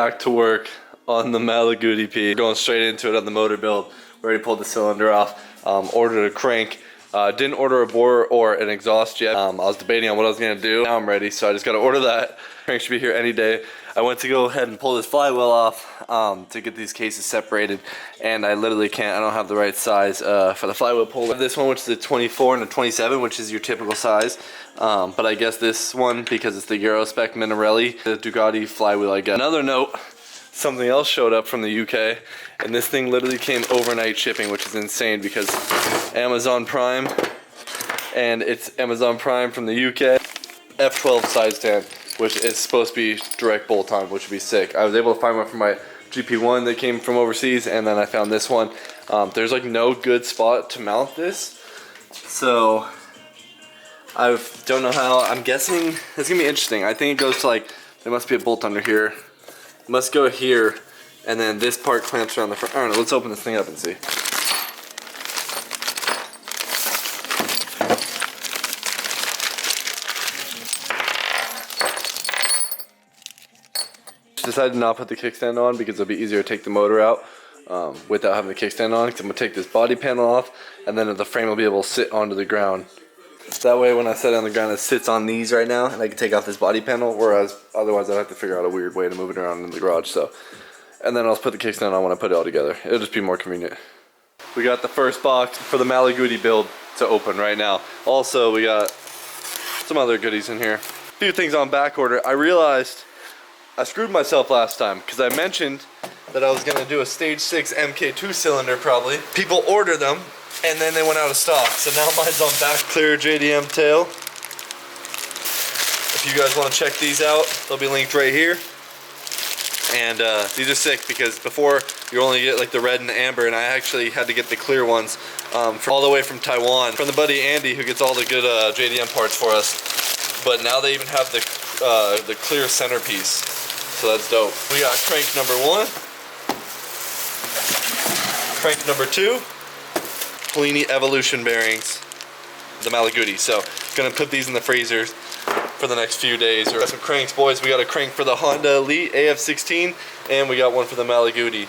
back to work on the Malaguti P. Going straight into it on the motor build. We already pulled the cylinder off. Ordered a crank. Didn't order a bore or an exhaust yet. I was debating on what I was gonna do. Now I'm ready, so I just gotta order that. Crank should be here any day. I went to go ahead and pull this flywheel off to get these cases separated, and I literally can't. I don't have the right size for the flywheel puller. This one, which is a 24 and a 27, which is your typical size. But I guess this one, because it's the Euro spec Minarelli, the Ducati flywheel, I guess. Another note, something else showed up from the UK, and this thing literally came overnight shipping, which is insane because Amazon Prime, and it's Amazon Prime from the UK. F12 side stand, which is supposed to be direct bolt on, which would be sick. I was able to find one for my GP1 that came from overseas, and then I found this one. There's like no good spot to mount this, so I don't know how. I'm guessing it's gonna be interesting. I think it goes to like, there must be a bolt under here. It must go here, and then this part clamps around the front. I don't know, let's open this thing up and see. Decided to not put the kickstand on because it'll be easier to take the motor out without having the kickstand on, because I'm going to take this body panel off, and then the frame will be able to sit onto the ground. That way when I set it on the ground, it sits on these right now, and I can take off this body panel, whereas otherwise I'd have to figure out a weird way to move it around in the garage. So, and then I'll put the kickstand on when I put it all together. It'll just be more convenient. We got the first box for the Malaguti build to open right now. Also, we got some other goodies in here. A few things on back order. I realized I screwed myself last time because I mentioned that I was going to do a stage 6 MK2 cylinder probably. People order them and then they went out of stock. So now mine's on back. Clear JDM tail. If you guys want to check these out, they'll be linked right here. And these are sick because before you only get like the red and the amber, and I actually had to get the clear ones all the way from Taiwan. From the buddy Andy who gets all the good JDM parts for us. But now they even have the clear centerpiece. So that's dope. We got crank number 1, crank number 2, Polini Evolution bearings, the Malaguti. So gonna put these in the freezer for the next few days. We got some cranks, boys. We got a crank for the Honda Elite AF16, and we got one for the Malaguti.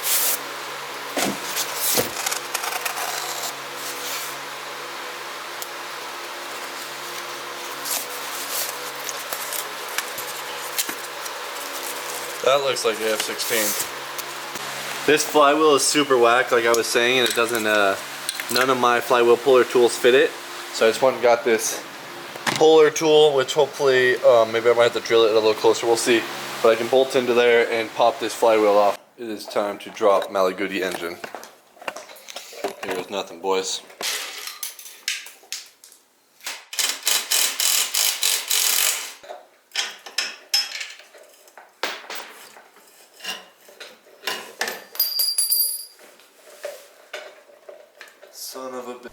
That looks like the F16. This flywheel is super whack, like I was saying, and it doesn't, none of my flywheel puller tools fit it. So I just went and got this puller tool, which hopefully, maybe I might have to drill it a little closer, we'll see. But I can bolt into there and pop this flywheel off. It is time to drop Malaguti engine. Here's nothing, boys. Son of a bitch.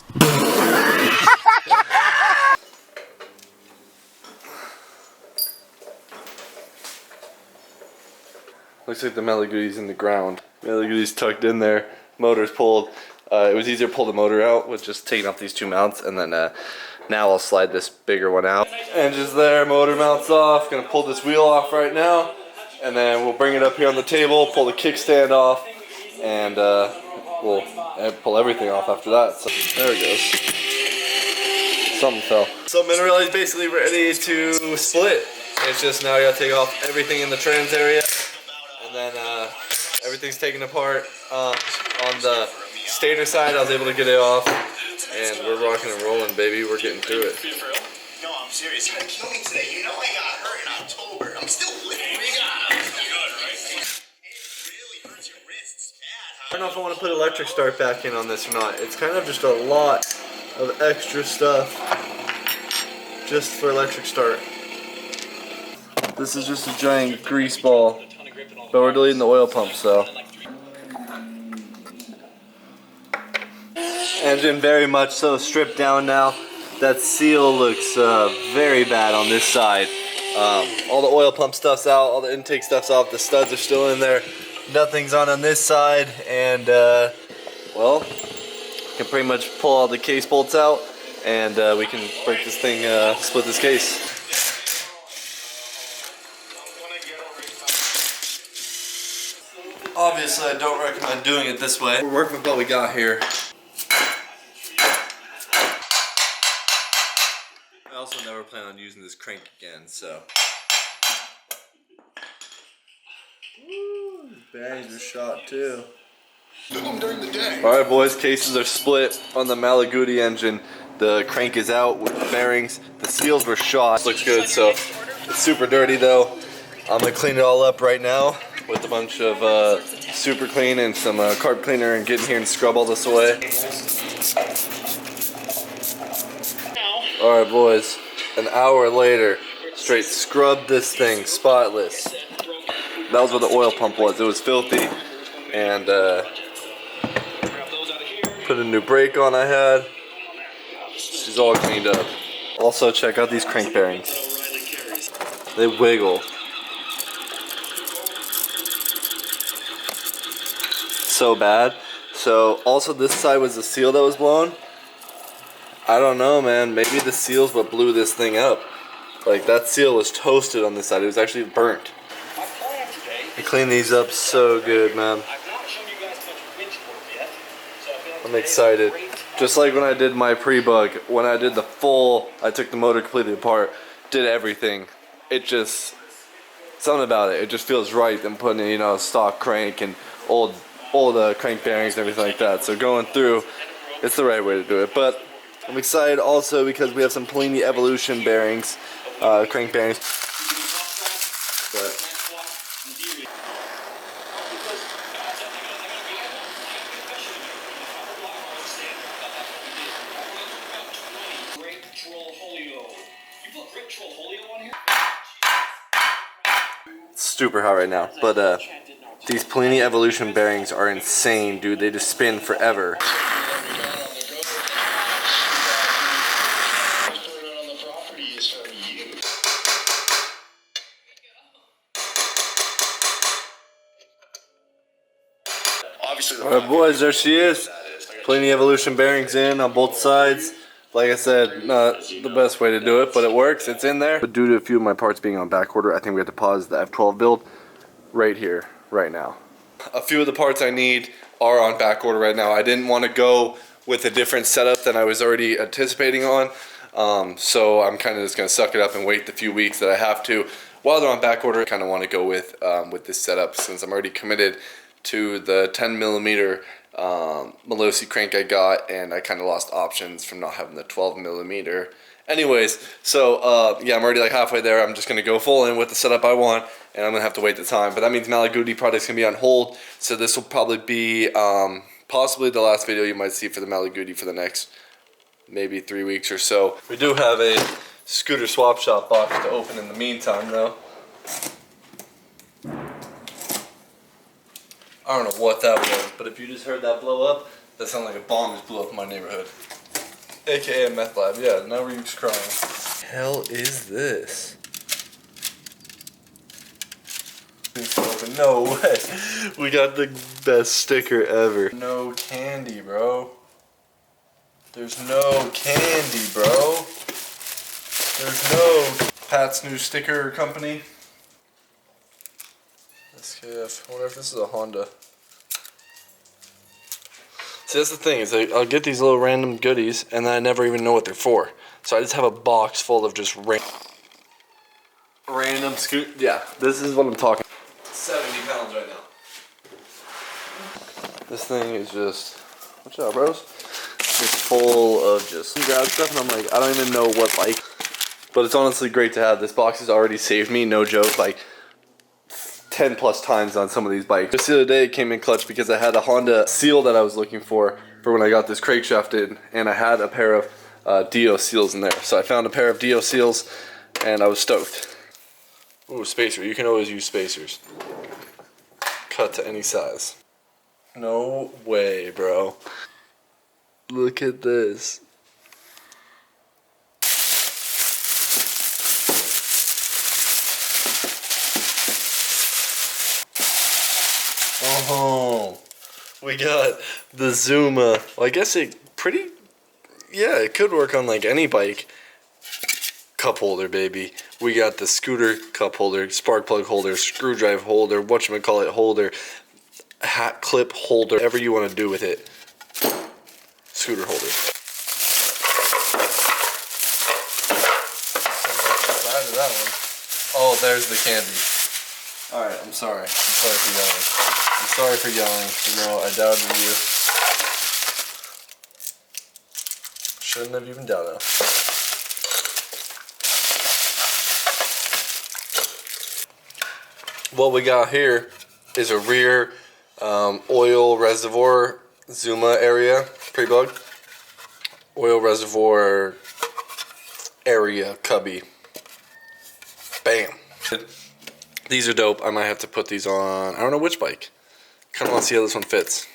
Looks like the Malaguti's in the ground. Malaguti's tucked in there. Motor's pulled. It was easier to pull the motor out with just taking off these two mounts, and then now I'll slide this bigger one out. Engine's there, motor mounts off. Gonna pull this wheel off right now, and then we'll bring it up here on the table, pull the kickstand off, and we'll pull everything off after that. So there it goes. Something fell. So Minarelli is basically ready to split. It's just now I gotta take off everything in the trans area, and then everything's taken apart. On the stator side, I was able to get it off, and we're rocking and rolling, baby. We're getting through it. No, I'm serious. You killed me today. You know I got hurt in October. I'm still living. We got him. Good, right? It really hurts your wrists bad, huh? I don't know if I want to put electric start back in on this or not. It's kind of just a lot of extra stuff just for electric start. This is just a giant grease ball, but we're deleting the oil pump, so. Engine very much so stripped down now. That seal looks very bad on this side. All the oil pump stuff's out, all the intake stuff's off, the studs are still in there. Nothing's on this side, and well, can pretty much pull all the case bolts out, and we can break this thing, split this case. Obviously, I don't recommend doing it this way. We're working with what we got here. I also never plan on using this crank again, so. Woo, bearings are shot too. During the day. Alright boys, cases are split on the Malaguti engine. The crank is out with the bearings. The seals were shot. This looks good, so it's super dirty though. I'm gonna clean it all up right now with a bunch of super clean and some carb cleaner and get in here and scrub all this away. Alright boys, an hour later, straight scrubbed this thing spotless. That was where the oil pump was. It was filthy, and put a new brake on I had. She's all cleaned up. Also check out these crank bearings. They wiggle. So bad. So also this side was the seal that was blown. I don't know, man. Maybe the seal's what blew this thing up. Like that seal was toasted on this side. It was actually burnt. I cleaned these up so good, man. I'm excited. Just like when I did my pre-bug, when I did the full, I took the motor completely apart, did everything. It just, something about it, it just feels right than putting in, you know, stock crank and old crank bearings and everything like that. So going through, it's the right way to do it. But I'm excited also because we have some Polini Evolution bearings, crank bearings. But super hot right now, but these Polini Evolution bearings are insane, dude. They just spin forever. Alright boys, there she is. Polini Evolution bearings in on both sides. Like I said, not the best way to do it, but it works. It's in there. But due to a few of my parts being on back order, I think we have to pause the F12 build right here, right now. A few of the parts I need are on back order right now. I didn't want to go with a different setup than I was already anticipating on. So I'm kind of just going to suck it up and wait the few weeks that I have to. While they're on back order, I kind of want to go with this setup since I'm already committed to the 10mm Malaguti crank I got, and I kind of lost options from not having the 12mm. Anyways, so yeah, I'm already like halfway there. I'm just gonna go full in with the setup I want, and I'm gonna have to wait the time. But that means Malaguti products gonna be on hold, so this will probably be possibly the last video you might see for the Malaguti for the next maybe 3 weeks or so. We do have a scooter swap shop box to open in the meantime though. I don't know what that was, but if you just heard that blow up, that sounded like a bomb just blew up in my neighborhood. AKA a meth lab, yeah, now Reeves crying. Hell is this? No way. We got the best sticker ever. No candy, bro. There's no candy, bro. There's no Pat's new sticker company. SKF. I wonder if this is a Honda. See, that's the thing, is I'll get these little random goodies and then I never even know what they're for. So I just have a box full of just random scoot. Yeah, this is what I'm talking. 70 pounds right now. This thing is just, watch out, bros. Just full of just grab stuff, and I'm like, I don't even know what bike. But it's honestly great to have. This box has already saved me, no joke, like 10 plus times on some of these bikes. Just the other day it came in clutch because I had a Honda seal that I was looking for when I got this crankshaft in, and I had a pair of DO seals in there. So I found a pair of DO seals and I was stoked. Ooh, spacer. You can always use spacers. Cut to any size. No way, bro. Look at this. Oh, we got the Zuma. Well, I guess it it could work on like any bike. Cup holder, baby. We got the scooter cup holder, spark plug holder, screwdriver holder, whatchamacallit holder. hat clip holder, whatever you want to do with it. Scooter holder. That one. Oh, there's the candy. Alright, I'm sorry. I'm sorry for yelling. I'm sorry for yelling. You know, I doubted you. Shouldn't have even doubted. What we got here is a rear oil reservoir Zuma area pre-bug. Oil reservoir area cubby. Bam. These are dope. I might have to put these on, I don't know which bike. Kind of want to see how this one fits.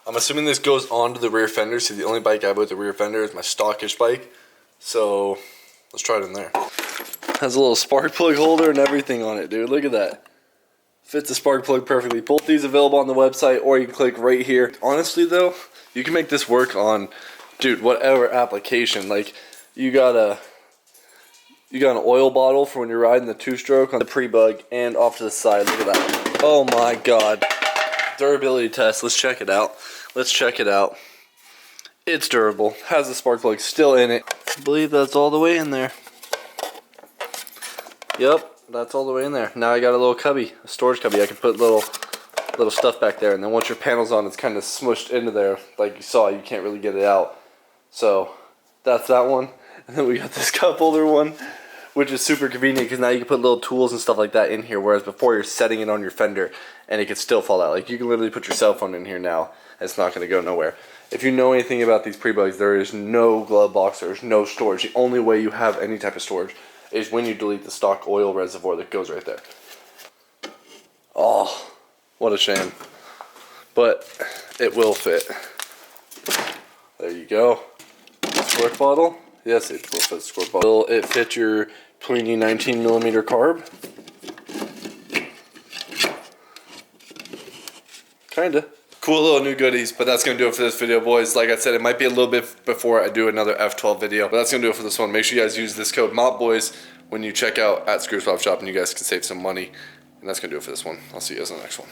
I'm assuming this goes onto the rear fender. See, the only bike I have with the rear fender is my stockish bike. So let's try it in there. Has a little spark plug holder and everything on it, dude. Look at that. Fits the spark plug perfectly. Both these available on the website, or you can click right here. Honestly though, you can make this work on, dude, whatever application. Like, you got an oil bottle for when you're riding the two-stroke on the pre-bug, and off to the side. Look at that. Oh my god. Durability test. Let's check it out. Let's check it out. It's durable. Has the spark plug still in it. I believe that's all the way in there. Yep, that's all the way in there. Now I got a little cubby, a storage cubby. I can put little stuff back there, and then once your panel's on, it's kind of smushed into there. Like you saw, you can't really get it out. So that's that one. And then we got this cup holder one, which is super convenient because now you can put little tools and stuff like that in here, whereas before you're setting it on your fender and it could still fall out. Like, you can literally put your cell phone in here now and it's not going to go nowhere. If you know anything about these pre-bugs, there is no glove box, there's no storage. The only way you have any type of storage is when you delete the stock oil reservoir that goes right there. Oh, what a shame. But it will fit. There you go. Squirt bottle. Yes, it will fit the squirt bottle. Will it fit your 19mm carb? Kinda. Cool little new goodies, but that's going to do it for this video, boys. Like I said, it might be a little bit before I do another F12 video, but that's going to do it for this one. Make sure you guys use this code MOPBOYZ when you check out at Screw Swap Shop, and you guys can save some money. And that's going to do it for this one. I'll see you guys in the next one.